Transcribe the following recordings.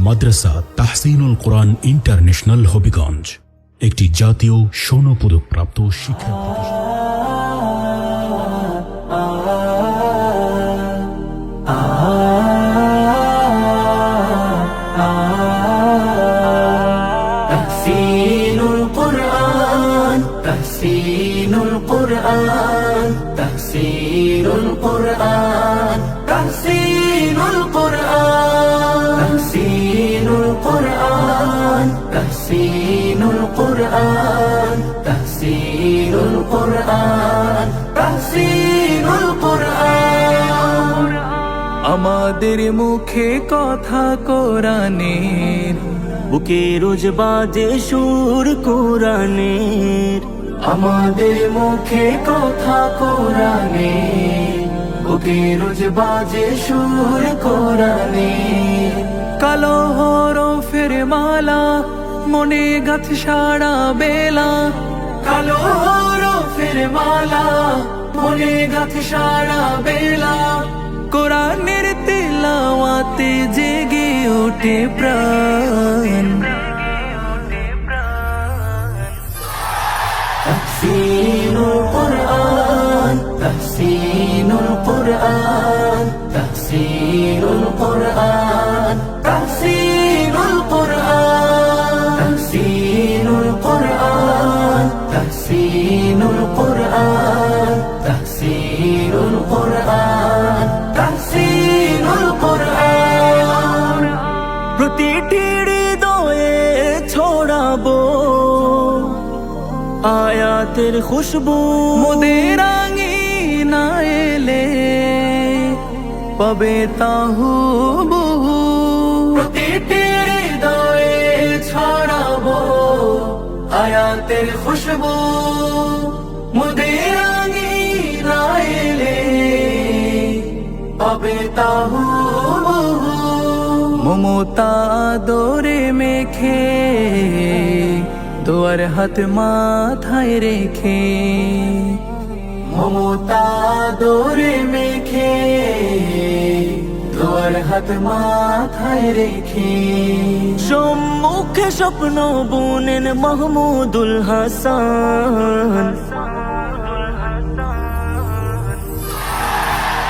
মাদ্রাসা তাহসিনুল কোরআন international Habiganj একটি জাতীয় স্বর্ণপদকপ্রাপ্ত শিক্ষা প্রতিষ্ঠান। তাহসিনুল কোরআন, তাহসিনুল কোরআন, তাহসিনুল কোরআন, তাহসিনুল কোরআন, তাহসিনুল কোরআন, তাহসিনুল কোরআন, তাহসিনুল কোরআন। আমাদের মুখে কথা কোরআনের, বুকে রোজ বাজে সুর কোরআনের। আমাদের মুখে কথা কোরআনের, বুকে রোজ বাজে সুর কোরআনের। কালো হরফের মালা মনে গাথ সারা বেলা, কালো হরফের মালা মনে গাথ সারা বেলা। কোরআনের তিলাওয়াতে জেগে ওঠে প্রাণ। তাহসিনুল কোরআন, তাহসিনুল কোরআন, তাহসিনুল কোরআন, তাহসিনুল কোরআন, তাহসিনুল কোরআন, তাহসিনুল কোরআন, তাহসিনুল কোরআন, তাহসিনুল কোরআন। প্রতিটি হৃদয়ে ছড়াবো আয়াতের খুশবু। মোদের আঙিনা এলে পাবে তাহুবহু। প্রতিটি হৃদয়ে ছড়াবো আয়াতের খুশবু। মোদের আঙিনা এলে পাবে তাহুবহু। মমতা দরে মেখে দোয়ার হাত মাথায় রেখে, মমতা দরে মেখে দোয়ার হাত মাথায় রেখে। সম্মুখে স্বপ্ন বুনেন মাহমুদুল হাসান।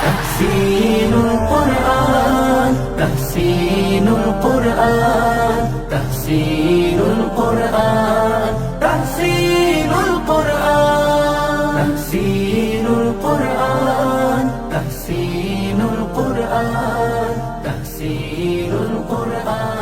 তাহসিনুল কোরআন, তাহসিনুল কোরআন, তাহসিনুল কোরআন, তাহসিনুল কোরআন, তাহসিনুল কোরআন, তাহসিনুল কোরআন, তাহসিনুল কোরআন।